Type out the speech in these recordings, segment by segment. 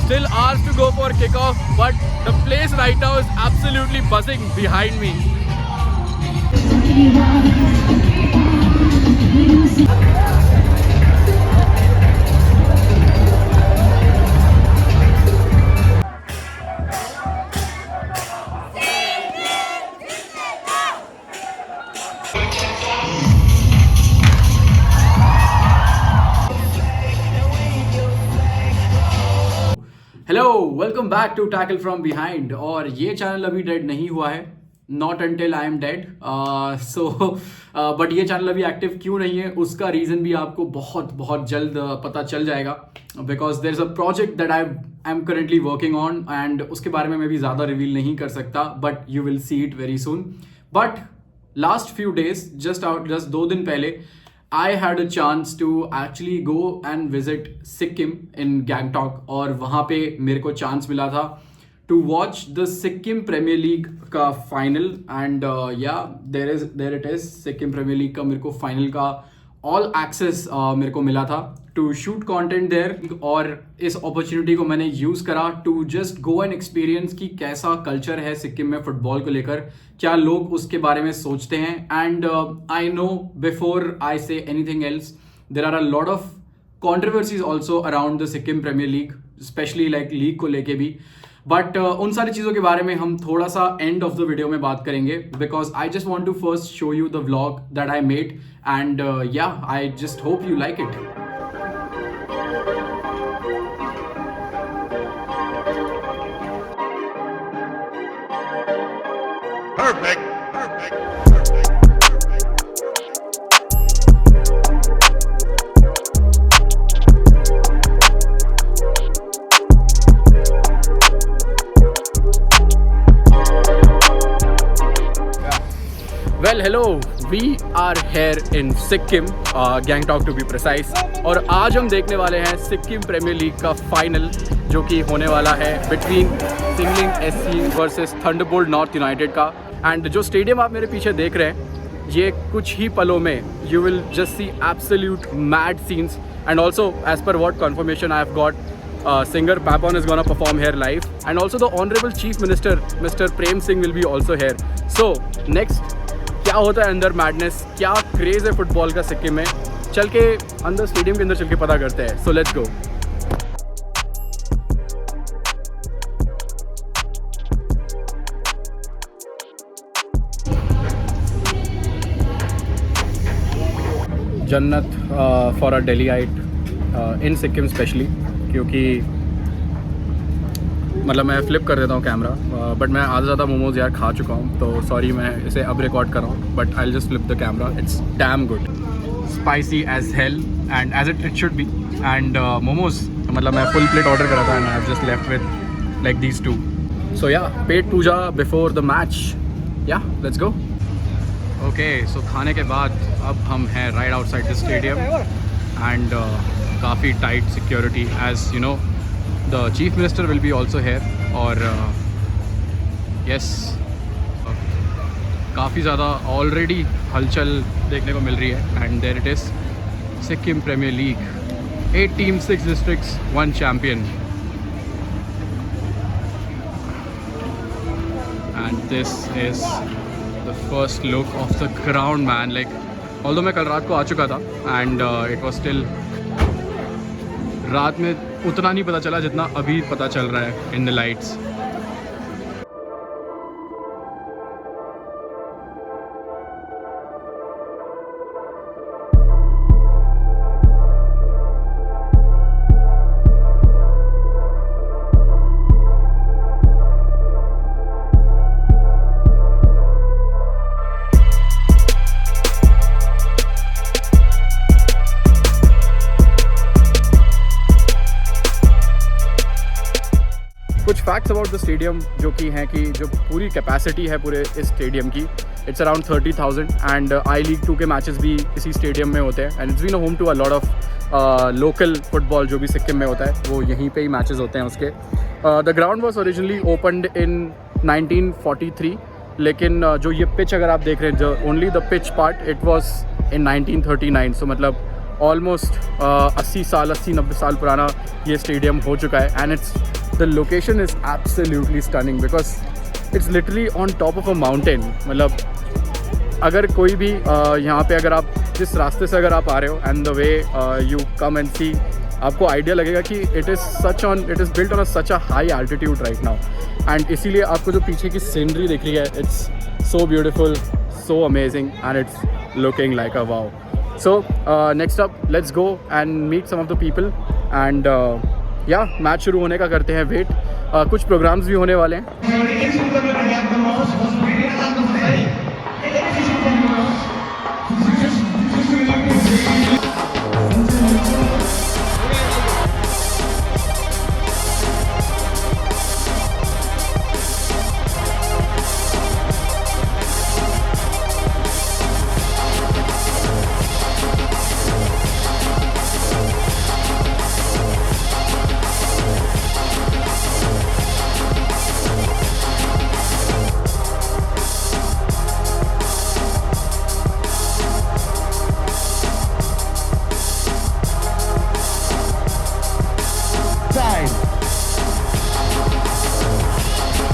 Still hours to go for kickoff, but the place right now is absolutely buzzing behind me. Hello, welcome back to tackle from behind. और ये channel अभी dead नहीं हुआ है, not until I am dead. But ये channel अभी active क्यों नहीं है उसका रीज़न भी आपको बहुत जल्द पता चल जाएगा, because there is a project that I am currently working on and उसके बारे में मैं भी ज़्यादा रिवील नहीं कर सकता, but you will see it very soon. But last few days just 2 दिन पहले I had a chance to actually go and visit Sikkim in Gangtok, और वहाँ पे मेरे को चांस मिला था to watch the Sikkim Premier League का final and there it is, Sikkim Premier League का मेरे को final का all access मेरे को मिला था to shoot content there, और इस opportunity को मैंने use करा to just go and experience कि कैसा culture है सिक्किम में फुटबॉल को लेकर, क्या लोग उसके बारे में सोचते हैं। And I know before I say anything else there are a lot of controversies also around the Sikkim premier league, specially like league को लेके भी, बट उन सारी चीज़ों के बारे में हम थोड़ा सा एंड ऑफ द वीडियो में बात करेंगे, because I just want to first show you the vlog that I made and I just hope you like it. Perfect. Well, hello, we are here in Sikkim, Gangtok to be precise, और आज हम देखने वाले हैं Sikkim premier league का final जो कि होने वाला है between singling SC versus Thunderbolt north United का। एंड जो स्टेडियम आप मेरे पीछे देख रहे हैं, ये कुछ ही पलों में you will just see absolute mad scenes, and also as per what confirmation I have got, singer Papon is gonna perform here live, and also the honorable chief minister Mr. Prem Singh will be also here. So next क्या होता है अंदर madness, क्या craze है football का सिक्किम में, चल के अंदर स्टेडियम के अंदर चल के पता करते हैं। So let's go. जन्नत for a delight in Sikkim especially, क्योंकि मतलब मैं फ्लिप कर देता हूँ कैमरा, बट मैं आधा ज़्यादा मोमोज़ यार खा चुका हूँ, तो सॉरी मैं इसे अब रिकॉर्ड कर रहा हूँ, but I just flip the camera. It's damn good, spicy as hell and as it should be. And momos मतलब मैं फुल प्लेट ऑर्डर करा था and I have just left with like these 2। So yeah पेट पूजा before the match, yeah let's go. Okay, so खाने के बाद अब हम हैं right outside the stadium and काफ़ी tight security, as you know the chief minister will be also here, और yes, काफ़ी ज़्यादा ऑलरेडी हलचल देखने को मिल रही है। And there it is, Sikkim premier league, 8 teams, 6 districts, 1 champion, and this is the first look of the ground, man. Like, although मैं कल रात को आ चुका था and it was still, रात में उतना नहीं पता चला जितना अभी पता चल रहा है इन द लाइट्स। कुछ फैक्ट्स अबाउट द स्टेडियम जो कि हैं कि जो पूरी कैपेसिटी है पूरे इस स्टेडियम की, it's around 30,000, and I league 2 के मैचेस भी इसी स्टेडियम में होते हैं, and it's been a home to a lot of local football जो भी सिक्किम में होता है वो यहीं पे ही मैचेस होते हैं उसके। The ground was originally opened इन 1943, लेकिन जो ये पिच अगर आप देख रहे हैं, जो only the pitch part, it was in 1939, सो मतलब ऑलमोस्ट 80-90 साल पुराना ये स्टेडियम हो चुका है and it's the location is absolutely stunning because it's literally on top of a mountain. मतलब अगर कोई भी यहाँ पे अगर आप जिस रास्ते से अगर आप आ रहे हो and the way you come and see, आपको आइडिया लगेगा कि it is built on such a high altitude right now. And इसीलिए आपको जो पीछे की सीनरी दिख रही है, it's so beautiful, so amazing and it's looking like a wow. So next up let's go and meet some of the people and yeah match शुरू होने का करते हैं वेट. कुछ प्रोग्राम्स भी होने वाले हैं.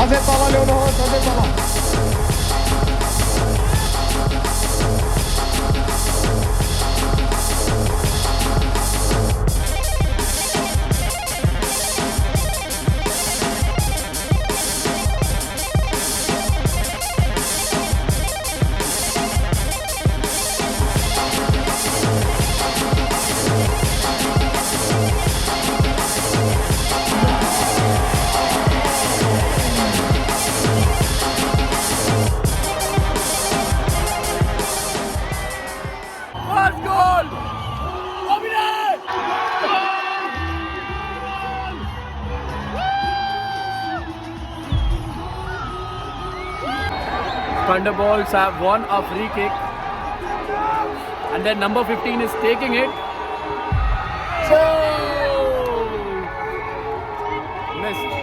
Azeitona, Leonardo, azeitona. Thunderbolts have won a free kick and then number 15 is taking it. Oh! Missed.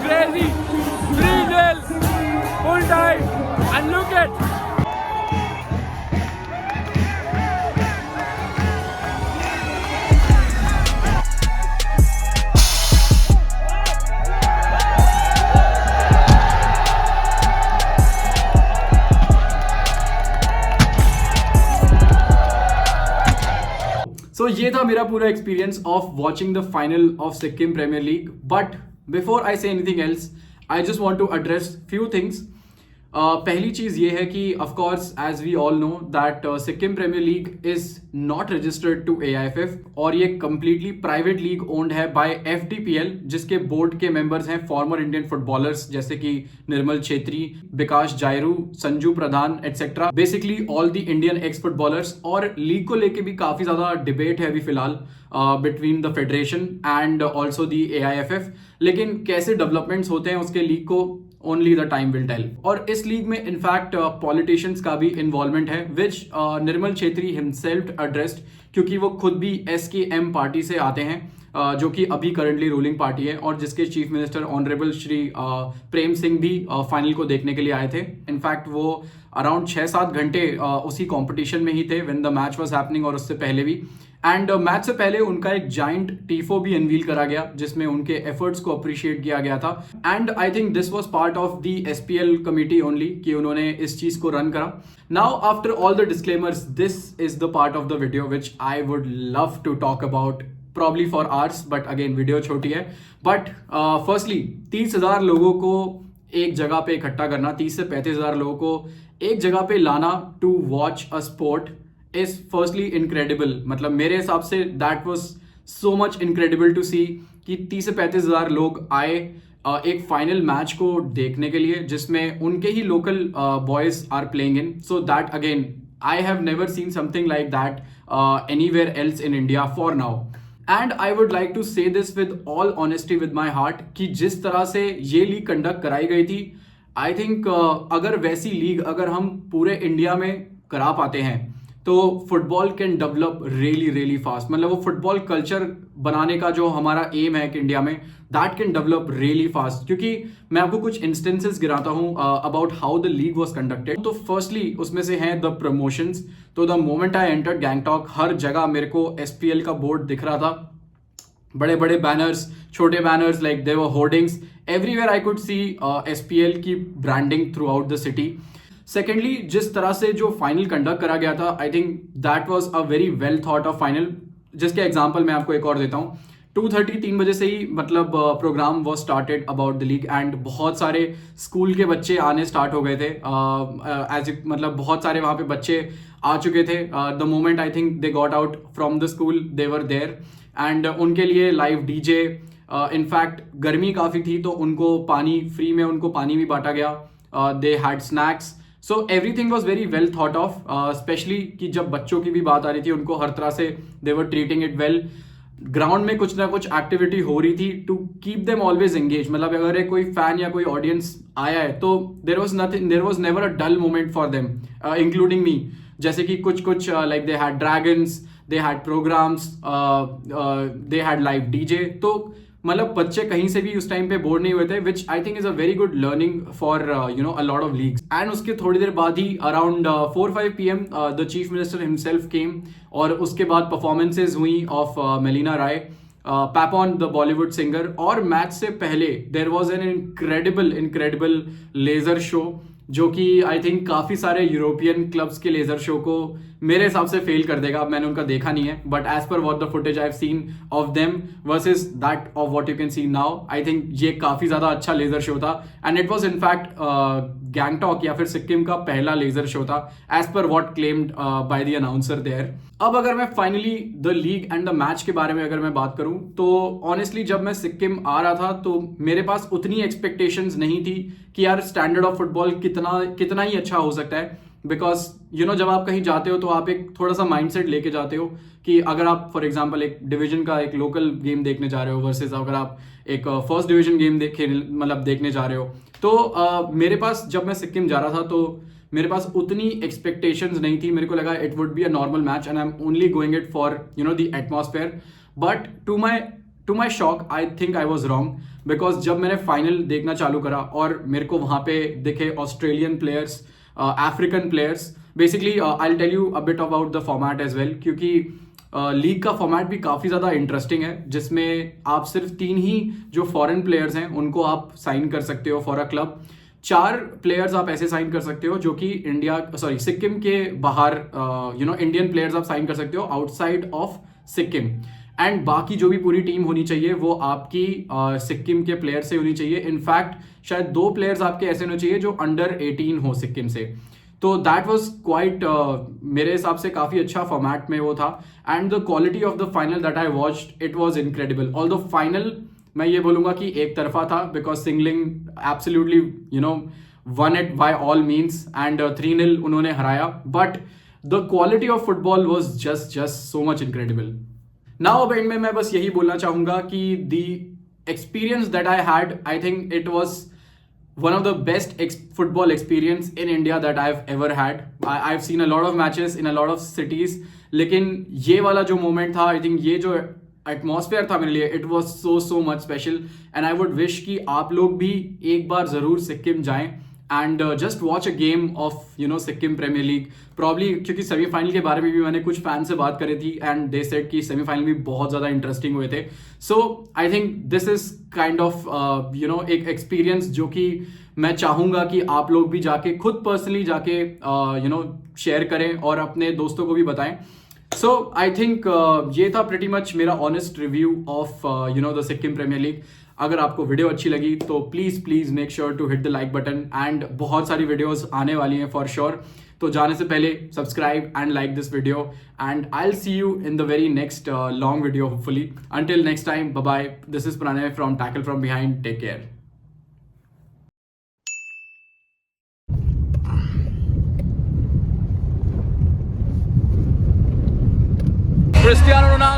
Crazy 3-0 full time and look at So ये था मेरा पूरा experience of watching the final of Sikkim premier league. But before I say anything else, I just want to address few things. पहली चीज ये है कि of course as we all know that Sikkim premier league is not registered to AIFF और ये completely private league owned है by FDPL, जिसके board के मेंबर्स हैं फॉर्मर इंडियन फुटबॉलर्स जैसे कि निर्मल छेत्री, विकास जायरू, संजू प्रधान etcetera. Basically all the Indian ex footballers. और league को लेके भी काफी ज्यादा डिबेट है अभी फिलहाल between the federation and also the AIFF. लेकिन कैसे डेवलपमेंट्स होते हैं उसके लीग को only the time will tell. और इस लीग में इनफैक्ट पॉलिटिशियंस का भी इन्वॉल्वमेंट है विच निर्मल छेत्री हिमसेल्फ एड्रेस्ड, क्योंकि वो खुद भी SKM पार्टी से आते हैं जो कि अभी करंटली रूलिंग पार्टी है और जिसके chief minister honourable Shri Prem Singh भी फाइनल को देखने के लिए आए थे. इनफैक्ट वो अराउंड 6-7 घंटे उसी कॉम्पिटिशन में ही थे when the match was happening और उससे पहले भी. एंड मैच से पहले उनका एक जाइंट टीफो भी अनवील करा गया जिसमें उनके एफर्ट्स को अप्रिशिएट किया गया था. And I think this was part of the SPL committee only कि उन्होंने इस चीज को रन करा. Now after all the disclaimers, this is the part of the video which I would love to talk about probably for hours, but again video छोटी है. But firstly 30,000 लोगों को एक जगह पे इकट्ठा करना, 30 से 35,000 लोगों को एक जगह पे लाना to watch a sport is firstly incredible. मतलब मेरे हिसाब से that was so much incredible to see कि 30 से 35,000 लोग आए एक फाइनल मैच को देखने के लिए जिसमें उनके ही local boys are playing in. So that again I have never seen something like that anywhere else in India for now. And I would like to say this with all honesty with my heart कि जिस तरह से ये league conduct कराई गई थी, I think अगर वैसी लीग अगर हम पूरे इंडिया में करा पाते हैं तो football can develop really really fast. मतलब वो फुटबॉल कल्चर बनाने का जो हमारा एम है कि इंडिया में, that can develop really fast. क्योंकि मैं आपको कुछ इंस्टेंसेस गिराता हूँ about how the league was conducted. तो फर्स्टली उसमें से हैं द प्रमोशंस. तो the moment I entered Gangtok, हर जगह मेरे को SPL का बोर्ड दिख रहा था. बड़े बड़े बैनर्स, छोटे banners, like there were hoardings everywhere. I could see SPL की branding throughout the city. Secondly, जिस तरह से जो फाइनल कंडक्ट करा गया था, I think that was a very well thought of final. जिसके एग्जाम्पल मैं आपको एक और देता हूँ. 2:30 3 बजे से ही मतलब program was started about the league and बहुत सारे स्कूल के बच्चे आने स्टार्ट हो गए थे. मतलब बहुत सारे वहाँ पे बच्चे आ चुके थे. The moment I think they got out from the school, they were there and उनके लिए लाइव DJ. इनफैक्ट गर्मी काफ़ी थी तो उनको पानी फ्री में, उनको पानी भी बांटा गया. They had snacks. So everything was very well thought of. Specially कि जब बच्चों की भी बात आ रही थी, उनको हर तरह से they were treating it well. Ground में कुछ ना कुछ एक्टिविटी हो रही थी to keep them always engage. मतलब अगर एक कोई फैन या कोई ऑडियंस आया है तो there was never a dull moment for them, including me. जैसे कि कुछ like they had dragons, they had programs, they had live DJ. तो मतलब बच्चे कहीं से भी उस टाइम पे बोर नहीं हुए थे, which I think is a very good learning for a lot of leagues. And उसके थोड़ी देर बाद ही around 4-5 PM the chief minister himself came और उसके बाद परफॉर्मेंसेज हुई of Melina Rai, Papon the Bollywood singer. और मैच से पहले there was an incredible laser show, जो कि आई थिंक काफ़ी सारे यूरोपियन क्लब्स के लेजर शो को मेरे हिसाब से फेल कर देगा. मैंने उनका देखा नहीं है, but as per what the footage I have seen of them versus that of what you can see now, I think ये काफ़ी ज़्यादा अच्छा लेजर शो था. And it was in fact Gangtok या फिर सिक्किम का पहला लेजर शो था as per what claimed by the announcer there. अब अगर मैं finally the league and the match के बारे में अगर मैं बात करूं तो ऑनेस्टली जब मैं सिक्किम आ रहा था तो मेरे पास उतनी एक्सपेक्टेशंस नहीं थी कि यार स्टैंडर्ड ऑफ फुटबॉल कितना ही अच्छा हो सकता है. बिकॉज जब आप कहीं जाते हो तो आप एक थोड़ा सा माइंडसेट लेके जाते हो कि अगर आप फॉर एग्जांपल एक डिवीजन का एक लोकल गेम देखने जा रहे हो वर्सेस अगर आप एक फर्स्ट डिवीजन गेम देखने जा रहे हो. तो मेरे पास जब मैं सिक्किम जा रहा था तो मेरे पास उतनी एक्सपेक्टेशंस नहीं थी. मेरे को लगा it would be a normal match and I am only going it for the atmosphere. But to my shock I think I was wrong. Because जब मैंने फाइनल देखना चालू करा और मेरे को वहाँ पे दिखे Australian players, African players. Basically I will tell you a bit about the format as well, क्योंकि लीग का फॉर्मेट भी काफ़ी ज़्यादा इंटरेस्टिंग है, जिसमें आप सिर्फ 3 ही जो फॉरेन प्लेयर्स हैं उनको आप साइन कर सकते हो फॉर अ क्लब. 4 प्लेयर्स आप ऐसे साइन कर सकते हो जो कि सिक्किम के बाहर इंडियन प्लेयर्स आप साइन कर सकते हो आउटसाइड ऑफ सिक्किम. एंड बाकी जो भी पूरी टीम होनी चाहिए वो आपकी सिक्किम के प्लेयर से होनी चाहिए. इनफैक्ट शायद 2 प्लेयर्स आपके ऐसे होने चाहिए जो अंडर 18 हो सिक्किम से. तो दैट वॉज क्वाइट मेरे हिसाब से काफ़ी अच्छा फॉर्मेट में वो था. And the quality of the final that I watched it was incredible. All the final मैं ये बोलूँगा कि एक तरफा था because singling absolutely one it by all means and 3-0 उन्होंने हराया. But the quality of football was just so much incredible. Now अब एंड में मैं बस यही बोलना चाहूँगा कि the experience that I had, I think it was one of the best football experience in India that I've ever had. I've seen a lot of matches in a lot of cities, लेकिन ये वाला जो moment था, I think ये जो atmosphere था मेरे लिए, it was so much special. And I would wish कि आप लोग भी एक बार ज़रूर सिक्किम जाएं and just watch a game of Sikkim premier league. Probably क्योंकि सेमीफाइनल के बारे में भी मैंने कुछ फैन से बात करी थी एंड दे सेड कि सेमीफाइनल भी बहुत ज़्यादा इंटरेस्टिंग हुए थे. So I think this is kind of एक एक्सपीरियंस जो कि मैं चाहूँगा कि आप लोग भी जाके खुद पर्सनली जाके शेयर करें और अपने दोस्तों को भी बताएं. सो आई थिंक ये था प्रिटी मच मेरा honest review of the Sikkim premier league. अगर आपको वीडियो अच्छी लगी तो please make sure to hit the like button and बहुत सारी वीडियोस आने वाली हैं फॉर श्योर. तो जाने से पहले subscribe and like this video and I will see you in the very next long video hopefully. Until next time, bye bye. This is Pranay from tackle from behind. Take care. Cristiano Ronaldo.